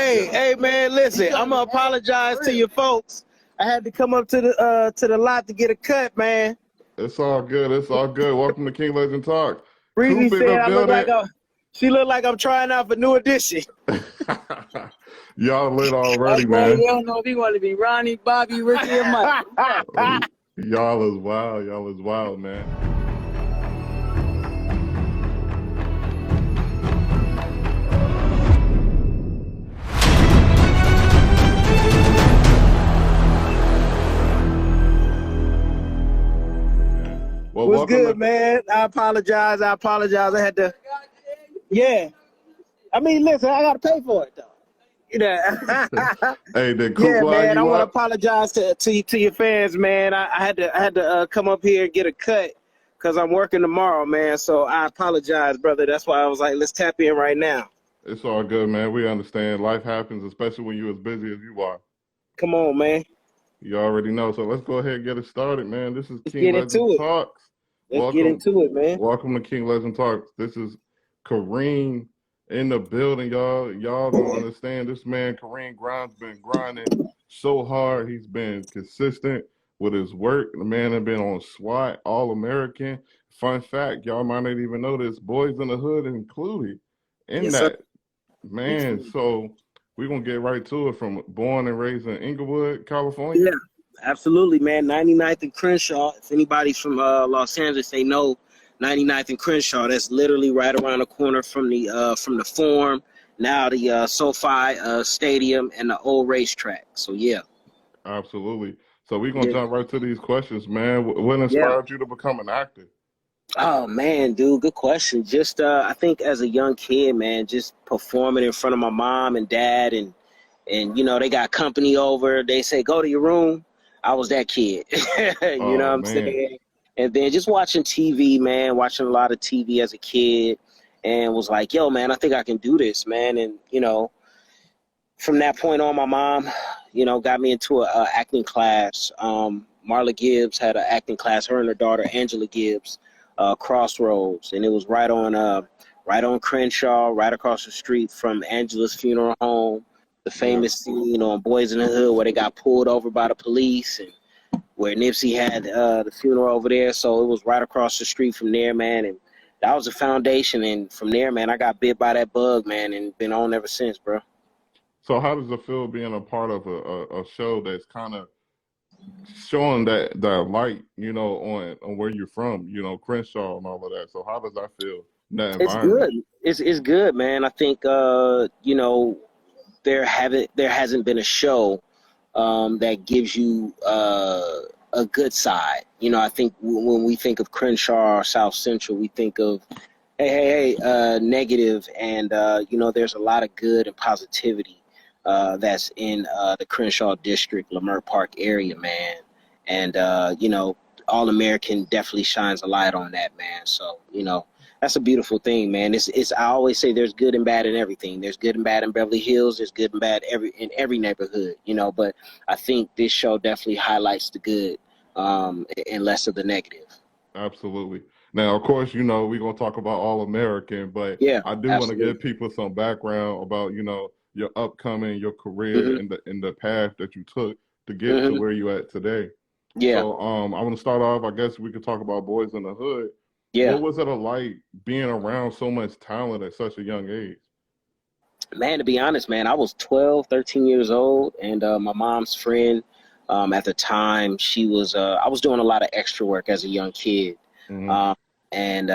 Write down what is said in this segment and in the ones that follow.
Hey, man, listen, I'm gonna apologize to your folks. I had to come up to the lot to get a cut, man. It's all good. It's all good. Welcome to King Legend Talk. Bre-Z Coop in said the I look like building. she looked like I'm trying out for New Edition. Y'all lit already, That boy, man. they don't know if he want to be Ronnie, Bobby, Ricky, or Mike. Y'all is wild. Y'all is wild, man. Well, What's welcome good, to, man? I apologize. I had to. Yeah. I mean, listen, I gotta pay for it though. You know. Hey, did Coop Yeah, line man. I you want to up? apologize to your fans, man. I had to come up here and get a cut because I'm working tomorrow, man. So I apologize, brother. That's why I was like, let's tap in right now. It's all good, man. We understand. Life happens, especially when you're as busy as you are. Come on, man. You already know. So let's go ahead and get it started, man. This is Let's King get Legend into it. Talks. Let's get into it, man. Welcome to King Legend Talks. This is Kareem in the building, y'all. Y'all don't understand. This man, Kareem Grimes, been grinding so hard. He's been consistent with his work. The man has been on SWAT, All-American. Fun fact, y'all might not even know this, Boys in the Hood included in Yes, sir. that. Man, so we're going to get right to it. From born and raised in Inglewood, California. Yeah, absolutely, man. 99th and Crenshaw. If anybody's from Los Angeles, they know 99th and Crenshaw. That's literally right around the corner from the Forum, now the SoFi Stadium and the old racetrack. So yeah. Absolutely. So we're going to jump right to these questions, man. What inspired you to become an actor? Oh man, dude, good question. Just I think as a young kid, man, just performing in front of my mom and dad, and you know, they got company over. They say go to your room. I was that kid. You know what Oh, I'm man. saying? And then just watching TV, man, watching a lot of TV as a kid, and was like, yo, man, I think I can do this, man. And you know, from that point on, my mom, you know, got me into a acting class. Marla Gibbs had an acting class. Her and her daughter Angela Gibbs. Crossroads, and it was right on Crenshaw, right across the street from Angela's funeral home. The famous scene on Boys in the Hood where they got pulled over by the police, and where Nipsey had the funeral over there. So it was right across the street from there, man. And that was the foundation. And from there, man, I got bit by that bug, man, and been on ever since, bro. So how does it feel being a part of a show that's kind of showing that light, you know, on where you're from, you know, Crenshaw and all of that? So how does that feel in that It's environment? good. It's good, man. I think you know, there hasn't been a show that gives you a good side. You know, I think when we think of Crenshaw or South Central, we think of negative, and you know, there's a lot of good and positivity that's in the Crenshaw district, Leimert Park area, man. And you know, All American definitely shines a light on that, man. So you know, that's a beautiful thing, man. It's I always say there's good and bad in everything. There's good and bad in Beverly Hills. There's good and bad in every neighborhood, you know. But I think this show definitely highlights the good and less of the negative. Absolutely. Now, of course, you know, we're going to talk about All American, but Yeah, I do want to absolutely. give people some background about, you know, your upcoming, your career, and the path that you took to get to where you at today. Yeah, So I want to start off, I guess we could talk about Boys in the Hood. yeah. What was it like being around so much talent at such a young age? Man, to be honest, man, I was 12, 13 years old, and my mom's friend at the time, she was, I was doing a lot of extra work as a young kid. Mm-hmm. And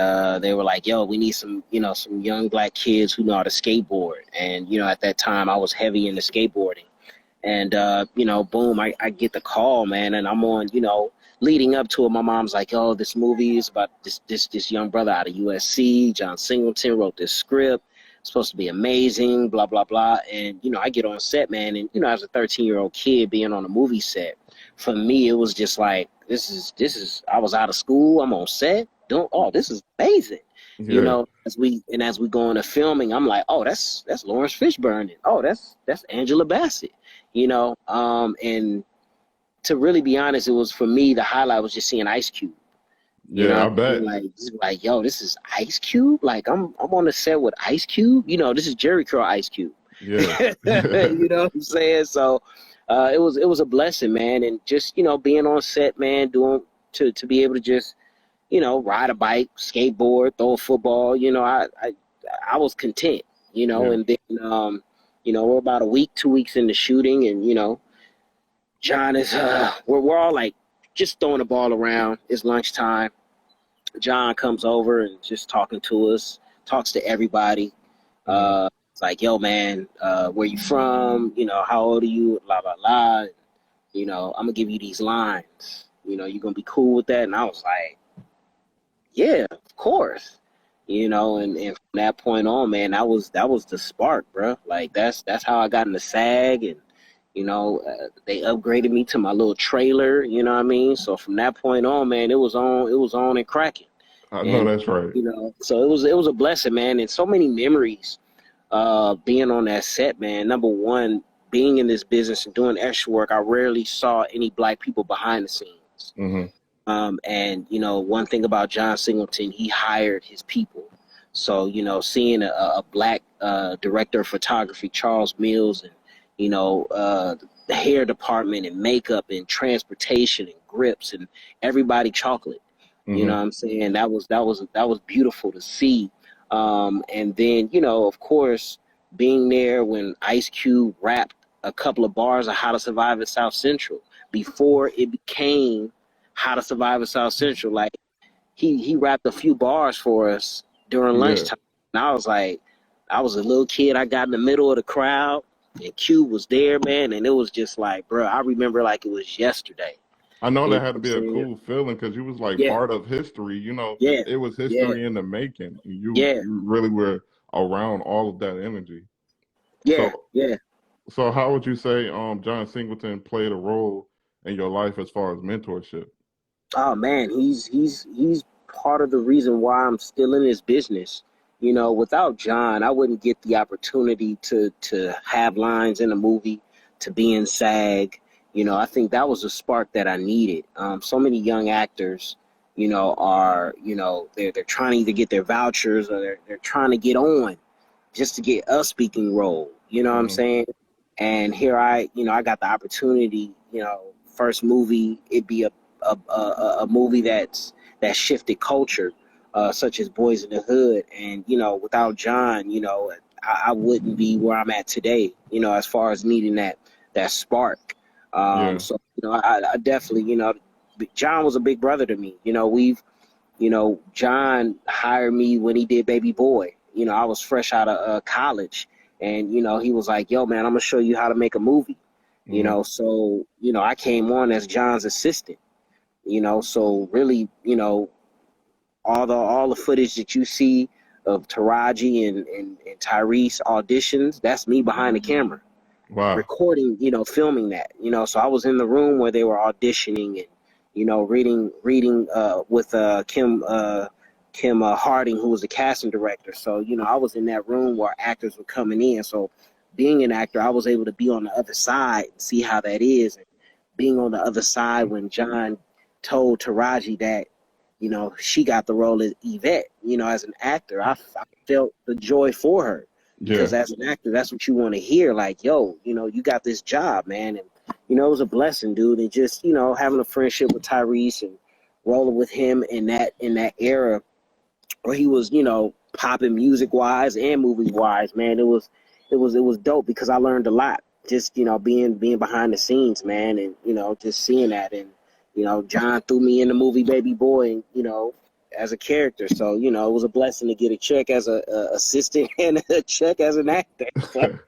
they were like, yo, we need some, you know, some young black kids who know how to skateboard. And, you know, at that time I was heavy into skateboarding. And, you know, boom, I get the call, man. And I'm on, you know, leading up to it, my mom's like, oh, this movie is about this young brother out of USC. John Singleton wrote this script. It's supposed to be amazing, blah, blah, blah. And, you know, I get on set, man. And, you know, as a 13-year-old kid being on a movie set, for me, it was just like, this is, I was out of school. I'm on set. This is amazing. Yeah. You know, as we go into filming, I'm like, oh, that's Lawrence Fishburne. Oh, that's Angela Bassett. You know, and to really be honest, it was, for me, the highlight was just seeing Ice Cube. You Yeah, know, I bet. like, yo, this is Ice Cube. Like, I'm on the set with Ice Cube. You know, this is Jerry Curl Ice Cube. Yeah. You know what I'm saying? So it was a blessing, man. And just, being on set, man, to be able to just, ride a bike, skateboard, throw a football, I was content, Yeah. and then, we're about a week, 2 weeks into shooting, and, John is, we're all like just throwing the ball around. It's lunchtime. John comes over and just talking to us, talks to everybody. It's like, yo, man, where you from? How old are you? Blah, blah, blah. I'm going to give you these lines. You going to be cool with that? And I was like, yeah, of course. And from that point on, man, that was the spark, bro. Like, that's how I got into SAG, and they upgraded me to my little trailer, you know what I mean? So from that point on, man, it was on and cracking. I know And, that's right. so it was a blessing, man. And so many memories, being on that set, man. Number one, being in this business and doing extra work, I rarely saw any Black people behind the scenes. Mm-hmm. And, one thing about John Singleton, he hired his people. So, seeing a Black director of photography, Charles Mills, and, the hair department and makeup and transportation and grips and everybody chocolate. Mm-hmm. You know what I'm saying? That was beautiful to see. And then, of course, being there when Ice Cube rapped a couple of bars of How to Survive at South Central before it became How to Survive at South Central. Like, he rapped a few bars for us during lunchtime. And I was like, I was a little kid. I got in the middle of the crowd, and Cube was there, man. And it was just like, bro, I remember like it was yesterday. I know that had to be a cool feeling because you was like part of history. It was history in the making. You really were around all of that energy. So how would you say John Singleton played a role in your life as far as mentorship? Oh man, he's part of the reason why I'm still in this business. Without John, I wouldn't get the opportunity to have lines in a movie, to be in SAG. I think that was a spark that I needed. So many young actors, are, they're trying to either get their vouchers or they're trying to get on just to get a speaking role. You know what I'm saying? And here I got the opportunity, first movie, it'd be a movie that shifted culture, such as Boys in the Hood. And, without John, I wouldn't be where I'm at today, as far as needing that spark. So, I definitely, John was a big brother to me. John hired me when he did Baby Boy. I was fresh out of college, and, he was like, yo, man, I'm going to show you how to make a movie. So, I came on as John's assistant, so really, all the footage that you see of Taraji and Tyrese auditions, that's me behind the camera. Wow. Recording, filming that, so I was in the room where they were auditioning and, reading with Kim Harding, who was the casting director. So, I was in that room where actors were coming in. So being an actor, I was able to be on the other side and see how that is. And being on the other side when John told Taraji that, she got the role as Yvette, as an actor, I felt the joy for her. Because as an actor, that's what you want to hear. Like, yo, you got this job, man. And, it was a blessing, dude. And just, having a friendship with Tyrese and rolling with him in that era where he was, popping music-wise and movie-wise, man. It was dope because I learned a lot. Just, being behind the scenes, man. And, just seeing that. And, John threw me in the movie Baby Boy, and, as a character. So, it was a blessing to get a check as a assistant and a check as an actor. So,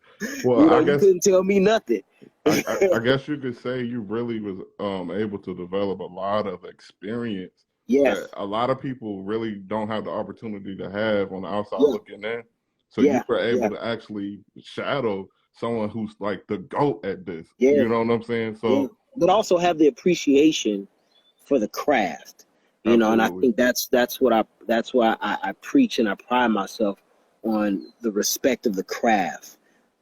well, I guess you couldn't tell me nothing. I guess you could say you really was able to develop a lot of experience that a lot of people really don't have the opportunity to have on the outside looking in. So you were able to actually shadow someone who's like the GOAT at this. You know what I'm saying? So, but also have the appreciation for the craft. And I think that's why I preach and I pride myself on the respect of the craft.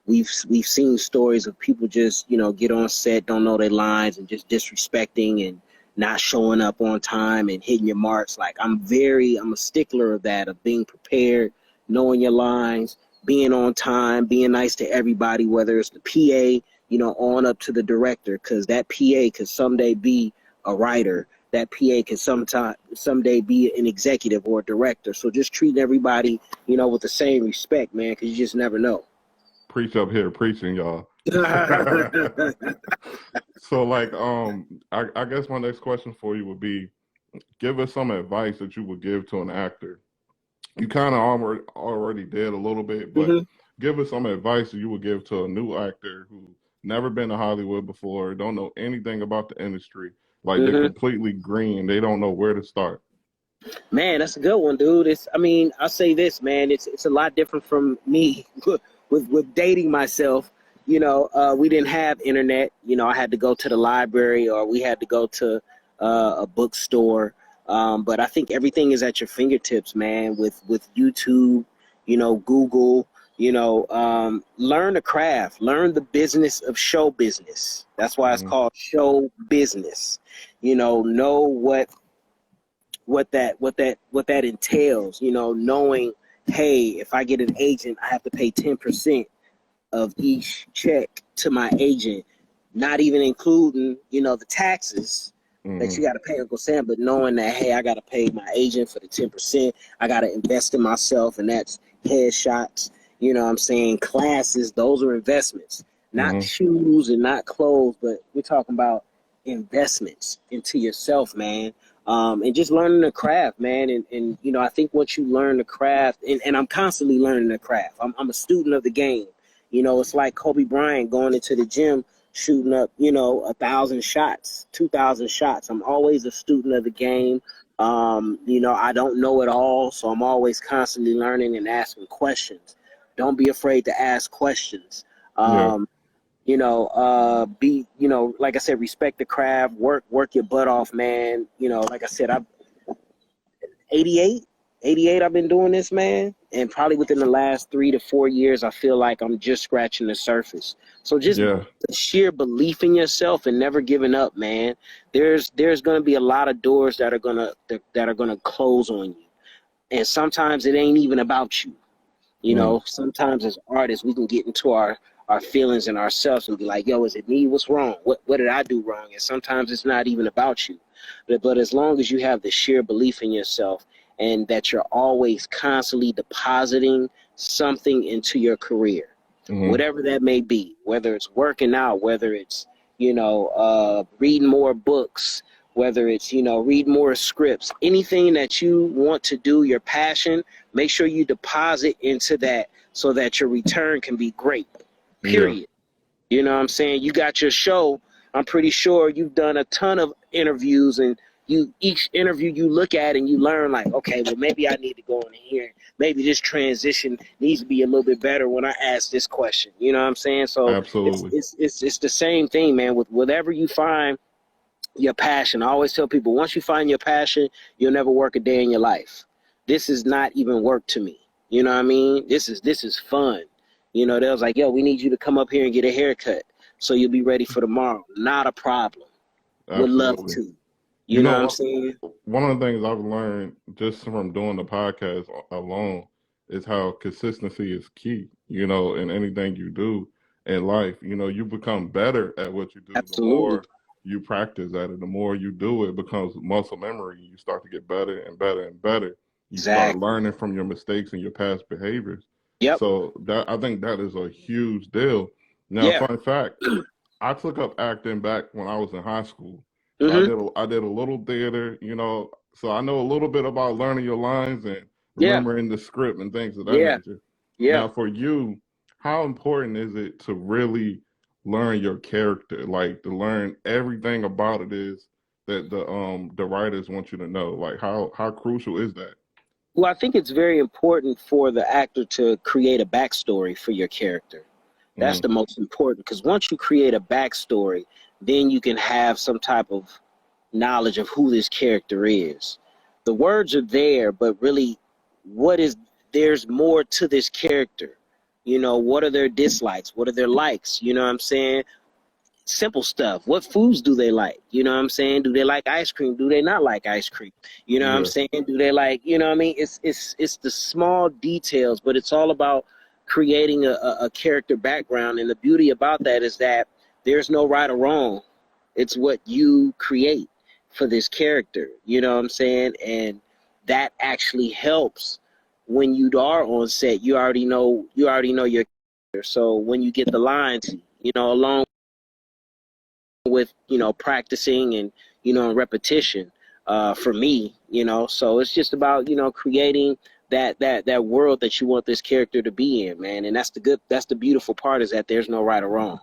We've seen stories of people just, get on set, don't know their lines, and just disrespecting and not showing up on time and hitting your marks. Like, I'm a stickler of that, of being prepared, knowing your lines, being on time, being nice to everybody, whether it's the PA, on up to the director, because that PA could someday be a writer. That PA could someday be an executive or a director. So just treating everybody, with the same respect, man, because you just never know. Preach up here, preaching, y'all. So, like, I guess my next question for you would be, give us some advice that you would give to an actor. You kind of already did a little bit, but give us some advice that you would give to a new actor who never been to Hollywood before, don't know anything about the industry, like they're completely green, they don't know where to start. Man, that's a good one, dude. I'll say this, man. It's a lot different from me with dating myself. We didn't have internet. I had to go to the library, or we had to go to a bookstore. But I think everything is at your fingertips, man, with YouTube, Google, learn the craft, learn the business of show business. That's why it's called show business. Know what that entails, knowing, hey, if I get an agent, I have to pay 10% of each check to my agent, not even including, the taxes that you got to pay Uncle Sam, but knowing that, hey, I got to pay my agent for the 10%. I got to invest in myself, and that's headshots, classes. Those are investments, not shoes and not clothes, but we're talking about investments into yourself, man. And just learning the craft, man. And I think once you learn the craft, and I'm constantly learning the craft. I'm a student of the game. It's like Kobe Bryant going into the gym, shooting up, 1,000 shots, 2,000 shots. I'm always a student of the game. I don't know it all, so I'm always constantly learning and asking questions. Don't be afraid to ask questions. Like I said, respect the craft, work your butt off, man. Like I said, I'm 88 I've been doing this, man, and probably within the last 3 to 4 years, I feel like I'm just scratching the surface. So just the sheer belief in yourself and never giving up, man. There's going to be a lot of doors that are going to close on you, and sometimes it ain't even about you. Sometimes as artists, we can get into our feelings and ourselves and be like, yo, is it me? What's wrong? What did I do wrong? And sometimes it's not even about you. But as long as you have the sheer belief in yourself and that you're always constantly depositing something into your career, whatever that may be, whether it's working out, whether it's, reading more books, whether it's, read more scripts, anything that you want to do, your passion, make sure you deposit into that so that your return can be great. Period. Yeah. You know what I'm saying? You got your show. I'm pretty sure you've done a ton of interviews, and each interview you look at and you learn, like, okay, well, maybe I need to go in here. Maybe this transition needs to be a little bit better when I ask this question. You know what I'm saying? So absolutely, it's the same thing, man. With whatever you find your passion. I always tell people, once you find your passion, you'll never work a day in your life. This is not even work to me. You know what I mean? This is fun. They was like, yo, we need you to come up here and get a haircut so you'll be ready for tomorrow. Not a problem. Absolutely. Would love to. You know what I'm saying? One of the things I've learned just from doing the podcast alone is how consistency is key, in anything you do in life. You become better at what you do. Absolutely. The more you practice at it, the more you do it, it becomes muscle memory. You start to get better and better and better. You start learning from your mistakes and your past behaviors. Yep. So I think that is a huge deal. Now, fun fact, I took up acting back when I was in high school. So I did a little theater, so I know a little bit about learning your lines and remembering the script and things of that nature. Yeah. Now, for you, how important is it to really learn your character, like to learn everything about it is that the writers want you to know? Like, how crucial is that? Well, I think it's very important for the actor to create a backstory for your character. That's the most important, because once you create a backstory, then you can have some type of knowledge of who this character is. The words are there, but really, there's more to this character. What are their dislikes? What are their likes? You know what I'm saying? Simple stuff. What foods do they like? You know what I'm saying? Do they like ice cream? Do they not like ice cream? You know what I'm saying? Do they like, you know what I mean? It's the small details, but it's all about creating a character background. And the beauty about that is that there's no right or wrong. It's what you create for this character. You know what I'm saying? And that actually helps when you are on set. You already know your character. So when you get the lines, along with, practicing and, repetition, for me, so it's just about, creating that world that you want this character to be in, man. And that's the beautiful part, is that there's no right or wrong.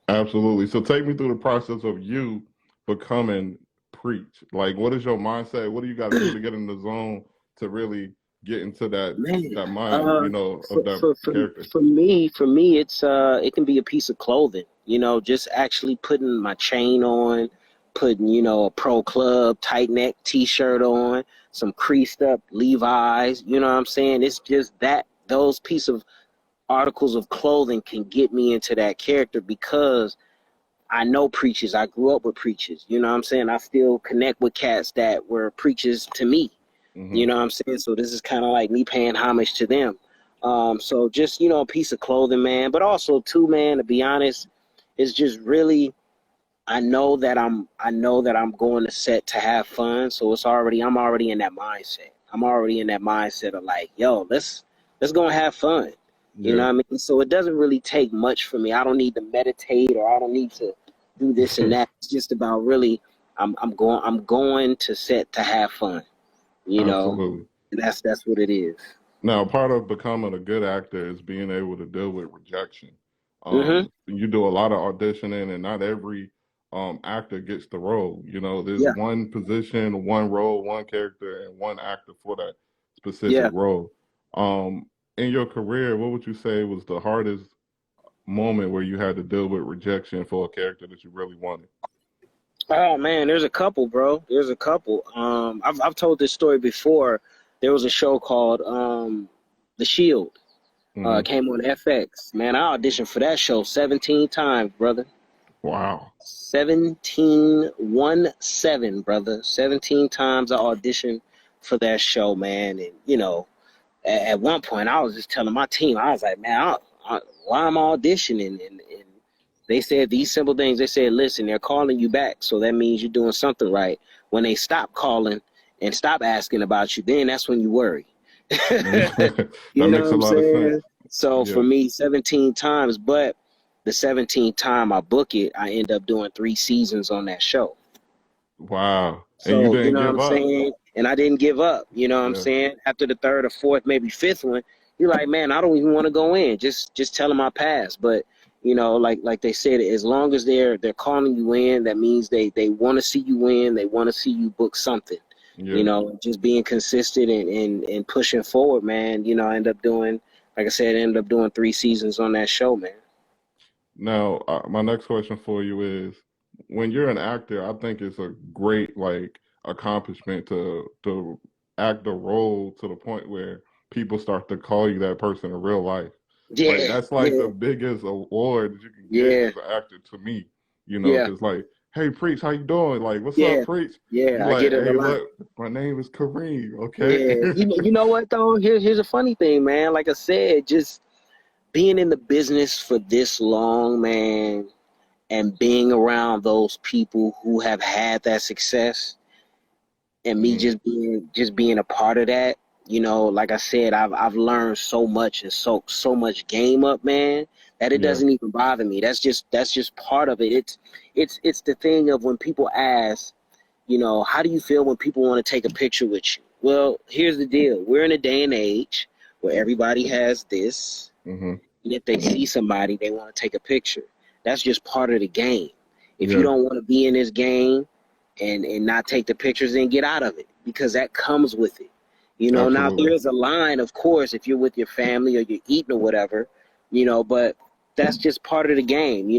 Absolutely. So take me through the process of you becoming Preach. Like, what is your mindset? What do you got to do to get in the zone to really get into that mind, of that character? For me, it's it can be a piece of clothing, just actually putting my chain on, putting, a Pro Club tight neck T-shirt on, some creased up Levi's, you know what I'm saying? It's just that those piece of articles of clothing can get me into that character, because I know preachers. I grew up with preachers. You know what I'm saying? I still connect with cats that were preachers to me. Mm-hmm. You know what I'm saying? So this is kind of like me paying homage to them. So just, a piece of clothing, man. But also too, man, to be honest, it's just really, I know that I'm going to set to have fun. So I'm already in that mindset. I'm already in that mindset of like, yo, let's go and have fun. You know what I mean? So it doesn't really take much for me. I don't need to meditate, or I don't need to do this and that. It's just about really, I'm going to set to have fun. Absolutely. And that's what it is. Now, part of becoming a good actor is being able to deal with rejection. You do a lot of auditioning, and not every actor gets the role. There's one position, one role, one character, and one actor for that specific role. In your career, what would you say was the hardest moment where you had to deal with rejection for a character that you really wanted? Oh man, there's a couple, bro. There's a couple. I've told this story before. There was a show called The Shield. It came on FX. Man, I auditioned for that show 17 times, brother. Wow. 17, brother. 17 times I auditioned for that show, man. And at one point, I was just telling my team, I was like, man, why am I auditioning? And they said these simple things. They said, listen, they're calling you back, so that means you're doing something right. When they stop calling and stop asking about you, then that's when you worry. That you know makes what a I'm lot saying? of sense. So for me, 17 times, but the 17th time I book it, I end up doing 3 seasons on that show. Wow. So, and you didn't give what I'm up. saying? And I didn't give up. You know what I'm saying? After the 3rd or 4th, maybe 5th one, you're like, man, I don't even want to go in. Just tell them I passed. But, like they said, as long as they're calling you in, that means they want to see you win. They want to see you book something. Just being consistent and pushing forward, man. I end up doing, like I said, 3 seasons on that show, man. Now, my next question for you is, when you're an actor, I think it's a great accomplishment to act a role to the point where people start to call you that person in real life. Yeah, that's the biggest award that you can get as an actor to me. Because hey, Preach, how you doing? Like, what's up, Preach? Yeah, I get it a lot. Look, my name is Kareem. Okay. Yeah, you know what though? Here's a funny thing, man. Like I said, just being in the business for this long, man, and being around those people who have had that success, and me just being a part of that, like I said, I've learned so much and so much game up, man, that it doesn't even bother me. That's just part of it. It's the thing of when people ask, how do you feel when people want to take a picture with you? Well, here's the deal. We're in a day and age where everybody has this. And if they see somebody, they want to take a picture. That's just part of the game. If you don't want to be in this game and not take the pictures, then get out of it, because that comes with it. Now there's a line, of course, if you're with your family or you're eating or whatever, but that's just part of the game.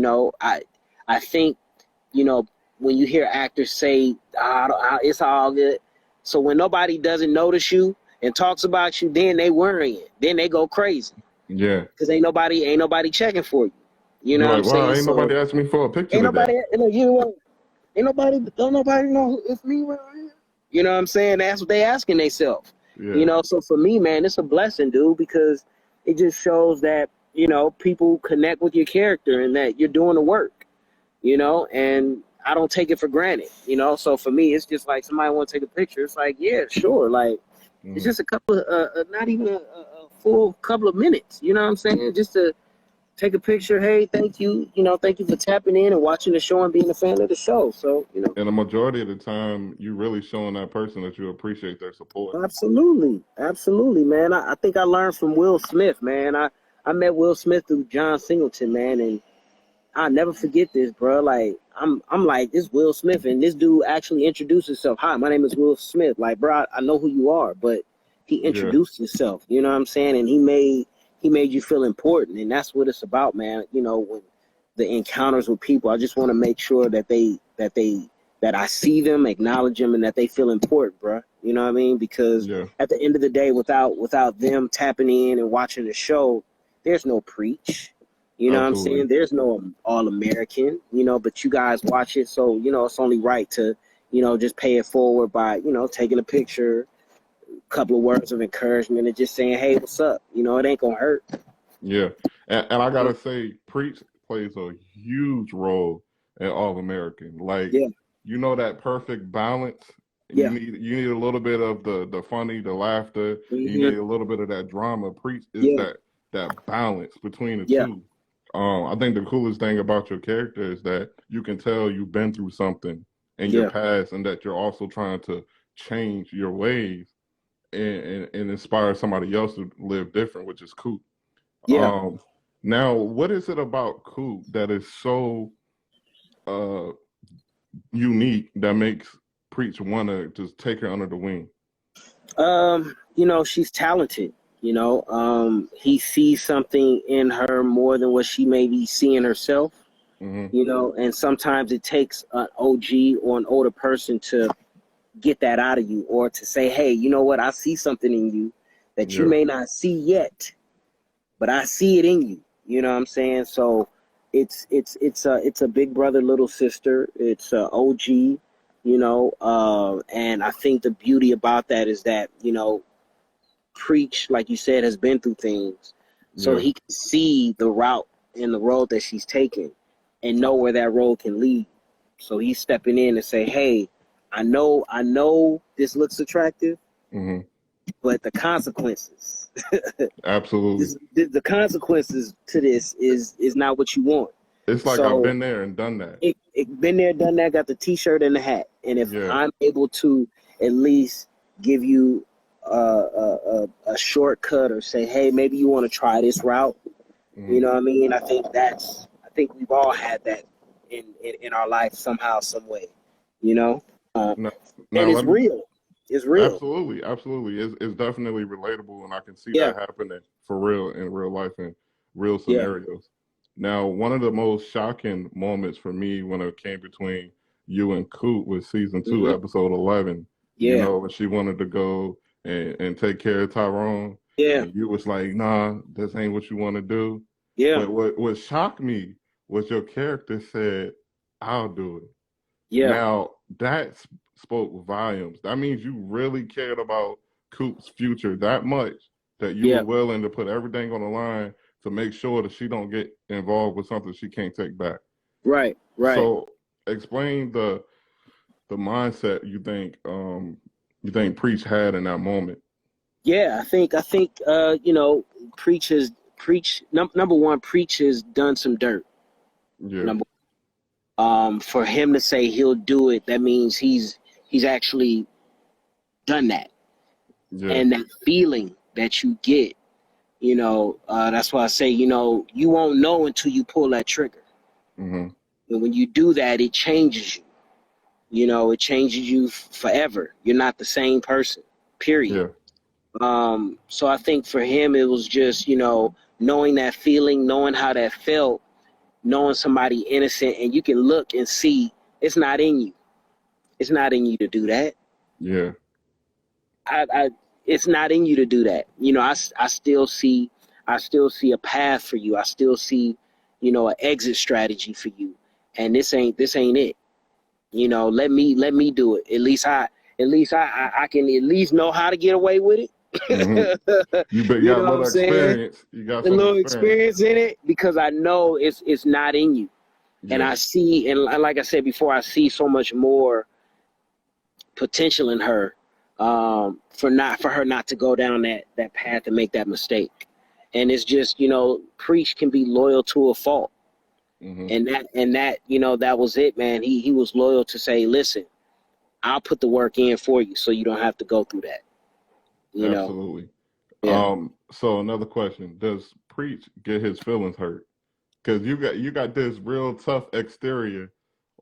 I think, when you hear actors say, it's all good. So when nobody doesn't notice you and talks about you, then they worrying. Then they go crazy. Yeah. Because ain't nobody checking for you. You know what I'm saying? Ain't nobody asked me for a picture today. Don't nobody know it's me right here. You know what I'm saying? That's what they asking themselves. So for me, man, it's a blessing, dude, because it just shows that, you know, people connect with your character and that you're doing the work, you know, and I don't take it for granted, you know. So for me, it's just like somebody want to take a picture. It's like, yeah, sure. Like, it's just a couple of, not even a full couple of minutes, you know what I'm saying? Just to take a picture. Hey, thank you. You know, thank you for tapping in and watching the show and being a fan of the show. So, you know. And the majority of the time, you really showing that person that you appreciate their support. Absolutely. Absolutely, man. I think I learned from Will Smith, man. I met Will Smith through John Singleton, man, and I'll never forget this, bro. Like, I'm like, this Will Smith, and this dude actually introduced himself. Hi, my name is Will Smith. Like, bro, I know who you are, but he introduced himself. You know what I'm saying? And he made you feel important, and that's what it's about, man. You know, when the encounters with people, I just want to make sure that I see them, acknowledge them, and that they feel important, bro. You know what I mean? Because at the end of the day, without them tapping in and watching the show, there's no preach. You know what I'm saying? There's no All-American, you know, but you guys watch it. So, you know, it's only right to, you know, just pay it forward by, you know, taking a picture, a couple of words of encouragement, and just saying, hey, what's up? You know, it ain't going to hurt. Yeah. And I got to say, preach plays a huge role in All-American. Like, you know, that perfect balance. You need a little bit of the funny, the laughter. You need a little bit of that drama. Preach is that balance between the two. I think the coolest thing about your character is that you can tell you've been through something in your past, and that you're also trying to change your ways and inspire somebody else to live different, which is Coop. Now, what is it about Coop that is so unique that makes Preach want to just take her under the wing? You know, she's talented. You know, he sees something in her more than what she may be seeing herself. You know, and sometimes it takes an OG or an older person to get that out of you, or to say, hey, you know what, I see something in you that you may not see yet, but I see it in you. You know what I'm saying? So it's a big brother, little sister. It's a OG, you know, and I think the beauty about that is that, you know, Preach, like you said, has been through things, so he can see the route and the road that she's taking and know where that road can lead. So he's stepping in and say, hey, I know this looks attractive, but the consequences, absolutely, the consequences to this is not what you want. It's like, I've been there and done that. Been there, done that, got the t-shirt and the hat. And if I'm able to at least give you a shortcut, or say, hey, maybe you want to try this route. You know what I mean? I think we've all had that in our life somehow, some way, you know? And it's real. It's real. Absolutely. It's definitely relatable, and I can see that happening for real in real life and real scenarios. Now, one of the most shocking moments for me when it came between you and Coop was season 2, episode 11. You know, when she wanted to go and take care of Tyrone. And you was like, nah, this ain't what you want to do. But what shocked me was your character said, I'll do it. Now, that spoke volumes. That means you really cared about Coop's future that much that you were willing to put everything on the line to make sure that she don't get involved with something she can't take back. Right. So explain the mindset you think Preach had in that moment. I think you know, number one, Preach has done some dirt. For him to say he'll do it, that means he's actually done that. And that feeling that you get, you know, that's why I say, you know, you won't know until you pull that trigger. And when you do that, it changes you. You know, it changes you forever. You're not the same person, period. So I think for him, it was just, you know, knowing that feeling, knowing how that felt, knowing somebody innocent, and you can look and see it's not in you. It's not in you to do that. It's not in you to do that. You know, I still see a path for you. I still see, you know, an exit strategy for you. And this ain't it. You know, let me do it. At least I can at least know how to get away with it. Mm-hmm. You You got a know what I'm little saying? experience. You got A some little experience. experience in it because I know it's not in you. And Yeah. I see, and like I said before, I see so much more potential in her for her not to go down that path and make that mistake. And it's just, Preach can be loyal to a fault. Mm-hmm. And that that was it, man. He was loyal to say, listen, I'll put the work in for you so you don't have to go through that. Absolutely. Yeah. So another question: does Preach get his feelings hurt? Because you got this real tough exterior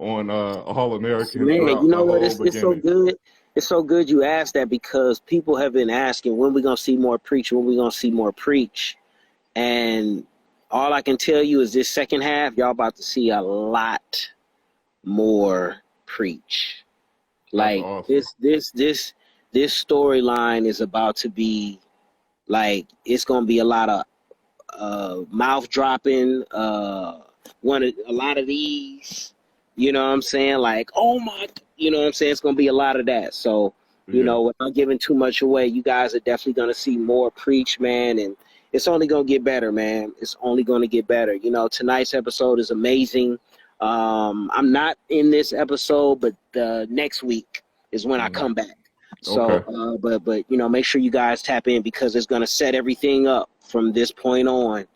on All American Man, you throughout know the what? whole It's so beginning. good. It's so good you asked that because people have been asking when we gonna see more Preach, when we gonna see more Preach. And all I can tell you is this second half, y'all about to see a lot more Preach. That's Like awesome. this storyline is about to be like it's gonna be a lot of mouth dropping, a lot of these, you know what I'm saying? Like, oh my, you know what I'm saying? It's gonna be a lot of that. So, Yeah. without giving too much away, you guys are definitely gonna see more Preach, man, and it's only gonna get better, man. It's only gonna get better. Tonight's episode is amazing. I'm not in this episode, but next week is when I Mhm. come back. Okay. So, but make sure you guys tap in because it's gonna set everything up from this point on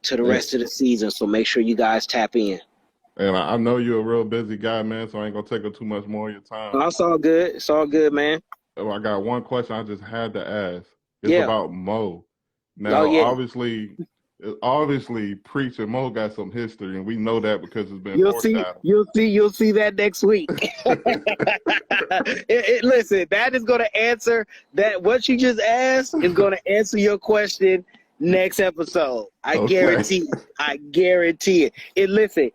to the And, rest of the season. So make sure you guys tap in. and I know you're a real busy guy, man, so I ain't gonna take up too much more of your time. Oh, it's all good. It's all good, man. Oh, I got one question I just had to ask. It's Yeah. about Mo. Oh Now, yeah. obviously, Preach and Mo got some history, and we know that because it's been You'll see. foreshadowed. You'll see that next week. Listen, that is going to answer that. What you just asked is going to answer your question next episode. I Okay. guarantee it. I guarantee it. Listen.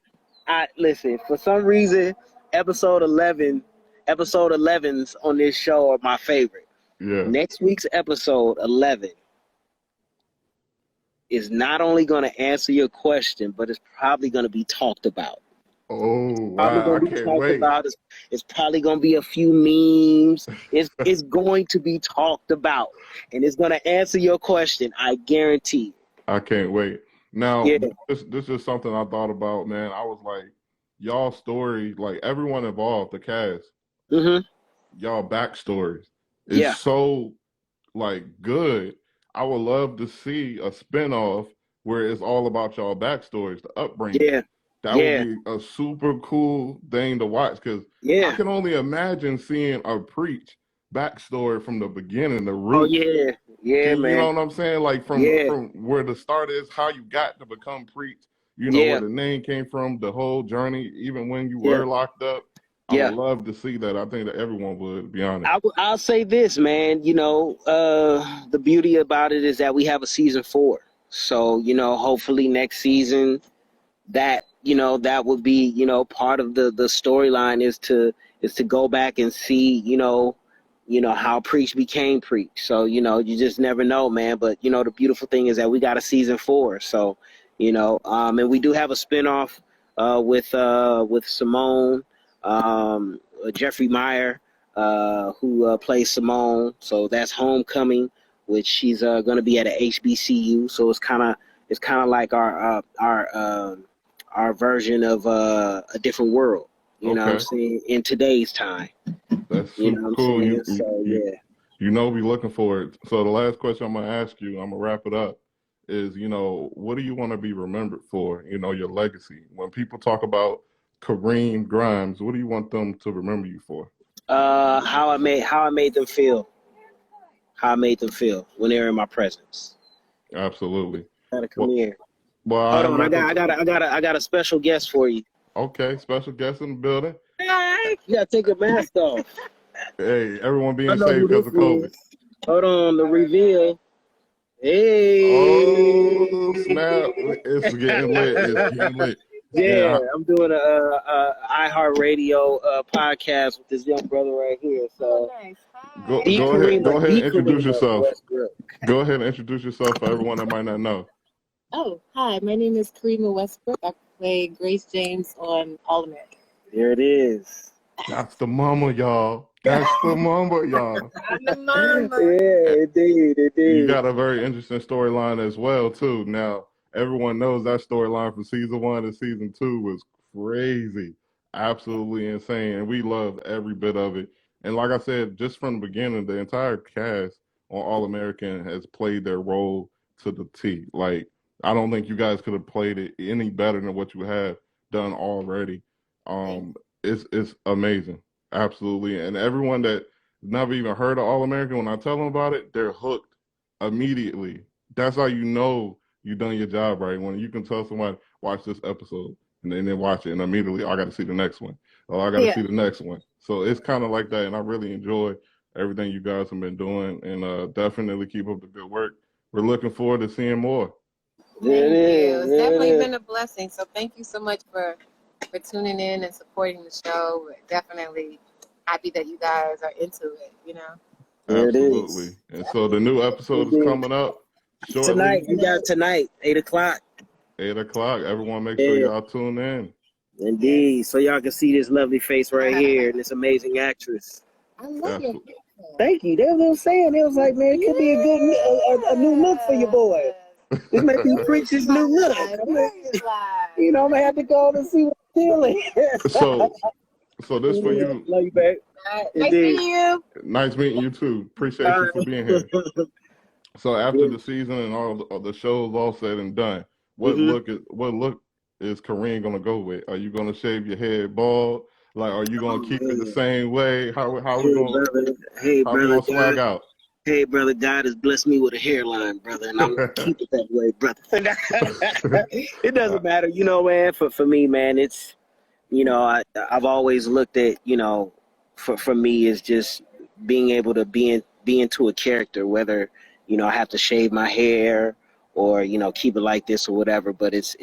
For some reason, episode 11s on this show are my favorite. Yeah. Next week's episode 11 is not only going to answer your question, but it's probably going to be talked about. Oh, Probably wow. going I to be can't talked wait. about. It's probably going to be a few memes. It's going to be talked about, and it's going to answer your question. I guarantee. I can't wait. Now, Yeah. this is something I thought about, man. I was like, y'all story, like everyone involved, the cast, Mhm. y'all backstories is Yeah. so like good. I would love to see a spinoff where it's all about y'all backstories, the upbringing. Yeah. That would Yeah. be a super cool thing to watch because I Yeah. can only imagine seeing a Preach backstory from the beginning, the Oh roots. yeah. Yeah, You know man. what I'm saying? Like Yeah. from where the start is, how you got to become Preach, where Yeah. the name came from, the whole journey, even when you Yeah. were locked up. I would Yeah. love to see that. I think that everyone would, to be honest. I'll say this, man. The beauty about it is that we have a season 4. So hopefully next season that would be part of the storyline is to go back and see how Preach became Preach. So you just never know, man. But the beautiful thing is that we got a season 4. So and we do have a spinoff with Simone, Jeffrey Meyer, who plays Simone. So that's Homecoming, which she's going to be at a HBCU. So it's kind of like our version of a different world. You know what I'm Okay, saying? In today's time. that's You know super what I'm cool. saying? So yeah. We looking for it. So the last question I'm gonna ask you, I'm gonna wrap it up, is what do you want to be remembered for? Your legacy. When people talk about Kareem Grimes, what do you want them to remember you for? How I made them feel. How I made them feel when they were in my presence. Absolutely. Gotta come Well, here. Hold I'm on, I not got gonna. I got I got a special guest for you. Okay, special guest in the building. You gotta take your mask off. Hey, everyone I being know safe who because this of COVID. is. Hold on, the reveal. Hey. Oh snap! It's getting lit. It's getting lit. Yeah, Yeah, I'm doing a iHeartRadio podcast with this young brother right here. So Nice. go Hi. the go ahead. Kareem, Go ahead the and introduce Kareem yourself. Westbrook. Go ahead and introduce yourself for everyone that might not know. Oh, hi. My name is Karimah Westbrook. I play Grace James on All American. There it is. That's the mama, y'all. That's the mamba, y'all. I'm the mama. Yeah, indeed, You indeed. got a very interesting storyline as well, too. Now, everyone knows that storyline from season 1 and season 2 was crazy, absolutely insane, and we loved every bit of it. And like I said, just from the beginning, the entire cast on All American has played their role to the T. Like, I don't think you guys could have played it any better than what you have done already. It's amazing, absolutely. And everyone that never even heard of All American, when I tell them about it, they're hooked immediately. That's how you know you've done your job right. When you can tell somebody, watch this episode, and then they watch it, and immediately, I got to see the next one. Oh, I got to see the next one. So it's kind of like that, and I really enjoy everything you guys have been doing, and definitely keep up the good work. We're looking forward to seeing more. Thank you. It's definitely been a blessing. So thank you so much for tuning in and supporting the show. We're definitely happy that you guys are into it, you know. Absolutely. And so the new episode is coming up shortly. Tonight, we got tonight, 8 o'clock. 8 o'clock. Everyone make sure y'all tune in. Indeed. So y'all can see this lovely face right here and this amazing actress. I love your Thank you. That's what I was saying. They was like, man, it could be a good a new look for your boy. This might be Preach's new look. You know, I'm going to have to go and see what I'm feeling. So this for you. Love you, babe. Nice meeting you. Nice meeting you too. Appreciate you for being here. So after the season and all the shows all said and done, what look is Kareem gonna go with? Are you gonna shave your head bald? Like, are you gonna keep it the same way? How we gonna swag out? Hey, brother, God has blessed me with a hairline, brother, and I'm going to keep it that way, brother. It doesn't matter. You know, man, for me, man, it's, you know, I've always looked at, you know, for me is just being able to be into a character, whether, you know, I have to shave my hair or, you know, keep it like this or whatever. But it's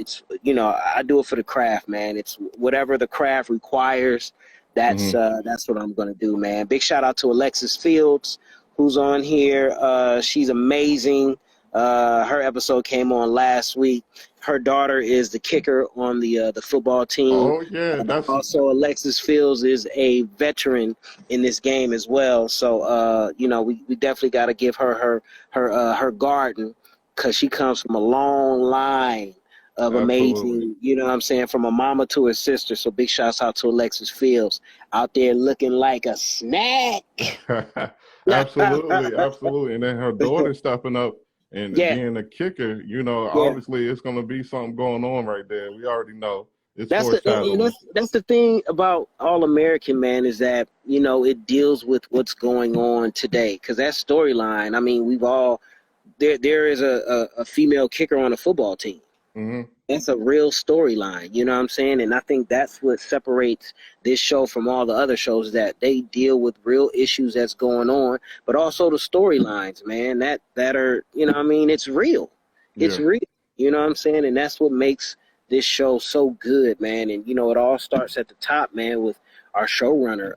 you know, I do it for the craft, man. It's whatever the craft requires. That's what I'm going to do, man. Big shout out to Alexis Fields, who's on here. She's amazing. Her episode came on last week. Her daughter is the kicker on the football team. Oh yeah, also Alexis Fields is a veteran in this game as well. So you know, we definitely got to give her garden, because she comes from a long line of amazing, you know what I'm saying, from a mama to her sister. So big shouts out to Alexis Fields out there looking like a snack. Absolutely. And then her daughter stepping up and being a kicker, you know, obviously it's going to be something going on right there. We already know. That's the thing about All American, man, is that, you know, it deals with what's going on today. Because that storyline, I mean, there is a female kicker on a football team. That's a real storyline, you know what I'm saying? And I think that's what separates this show from all the other shows, that they deal with real issues that's going on, but also the storylines, man, that are, you know what I mean, it's real. It's real, you know what I'm saying? And that's what makes this show so good, man. And, you know, it all starts at the top, man, with our showrunner.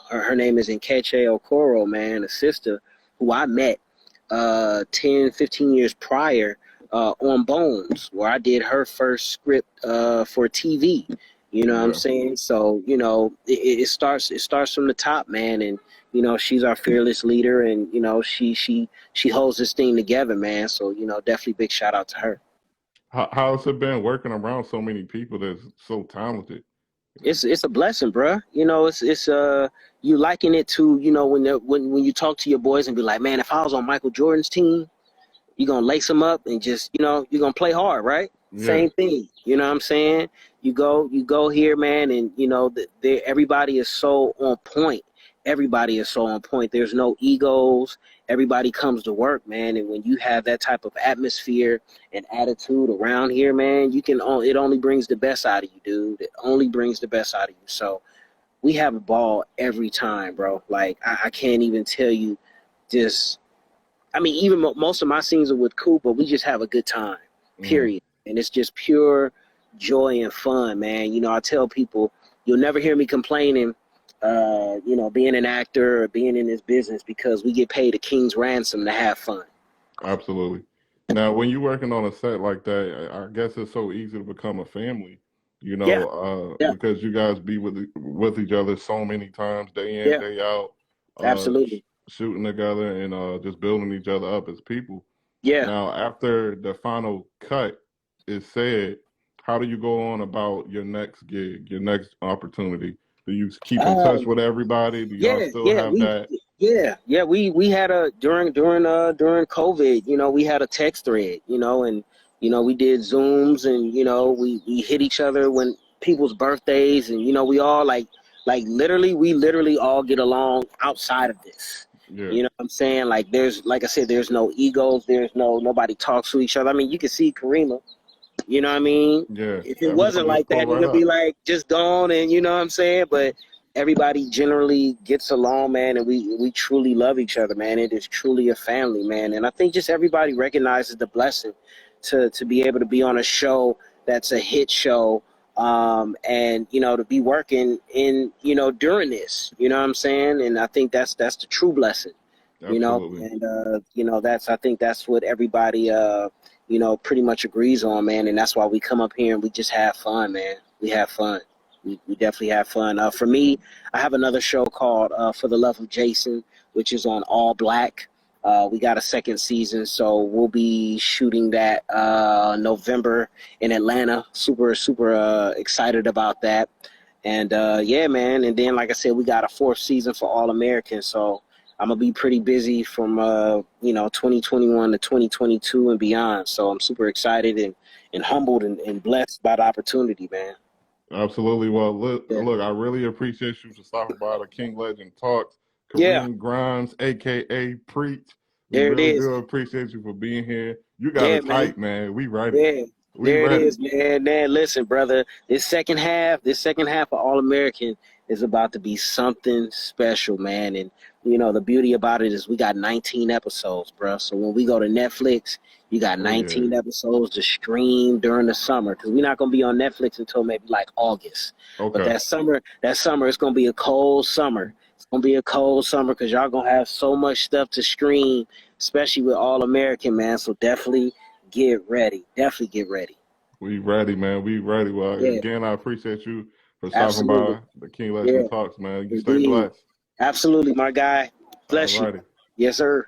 Her name is Nkechi Okoro, man, a sister who I met 10, 15 years prior on Bones, where I did her first script for TV. You know what I'm saying? So, you know, it starts from the top, man. And, you know, she's our fearless leader, and, you know, she holds this thing together, man. So, you know, definitely big shout out to her. How's it been working around so many people that's so talented? It's a blessing, bruh. You know, it's you liken it to, you know, when you talk to your boys and be like, man, if I was on Michael Jordan's team, you're going to lace them up and just, you know, you're going to play hard, right? Yeah. Same thing. You know what I'm saying? You go here, man, and, you know, everybody is so on point. Everybody is so on point. There's no egos. Everybody comes to work, man. And when you have that type of atmosphere and attitude around here, man, it only brings the best out of you, dude. It only brings the best out of you. So we have a ball every time, bro. Like, I can't even tell you just, I mean, even most of my scenes are with Coop, but we just have a good time, period. And it's just pure joy and fun, man. You know, I tell people, you'll never hear me complaining, you know, being an actor or being in this business, because we get paid a king's ransom to have fun. Absolutely. Now, when you're working on a set like that, I guess it's so easy to become a family, you know, because you guys be with each other so many times, day in, day out. Absolutely. shooting together and just building each other up as people. Yeah. Now, after the final cut is said, how do you go on about your next gig, your next opportunity? Do you keep in touch with everybody? Do y'all still have that? We had a during COVID, you know, we had a text thread, you know, and you know, we did Zooms and you know, we hit each other when people's birthdays and you know, we all like we literally all get along outside of this. Yeah. You know what I'm saying? Like like I said, there's no egos, nobody talks to each other. I mean, you can see Karimah. You know what I mean? Yeah. If it wasn't like that, it would be like just gone and you know what I'm saying? But everybody generally gets along, man, and we truly love each other, man. It is truly a family, man. And I think just everybody recognizes the blessing to be able to be on a show that's a hit show, and you know, to be working in, you know, during this, you know what I'm saying? And I think that's the true blessing. Absolutely. You know, and you know, I think that's what everybody you know, pretty much agrees on, man. And that's why we come up here and we just have fun, man. We have fun. We definitely have fun. For me, I have another show called For the Love of Jason, which is on All Black. We got a second season, so we'll be shooting that November in Atlanta. Super excited about that. And yeah, man. And then, like I said, we got a fourth season for All American. So I'm gonna be pretty busy from you know, 2021 to 2022 and beyond. So I'm super excited and humbled and blessed by the opportunity, man. Absolutely. Well, look, I really appreciate you for stopping by the King Legend Talks. Yeah. Kareem Grimes, aka Preach. We There it really is. do appreciate you for being here. You got it tight, man. We ready. Yeah. We There ready. it is, man. Man, listen, brother. This second half of All American is about to be something special, man. And you know, the beauty about it is we got 19 episodes, bro. So when we go to Netflix, you got 19 episodes to stream during the summer, because we're not gonna be on Netflix until maybe like August. Okay. But that summer, it's gonna be a cold summer. It's gonna be a cold summer because y'all gonna have so much stuff to stream, especially with All American, man. So definitely get ready. Definitely get ready. We ready, man. We ready. Well, again, I appreciate you for stopping by the King Legend Talks, man. You stay blessed. Absolutely, my guy. Bless you. Alrighty. Yes, sir.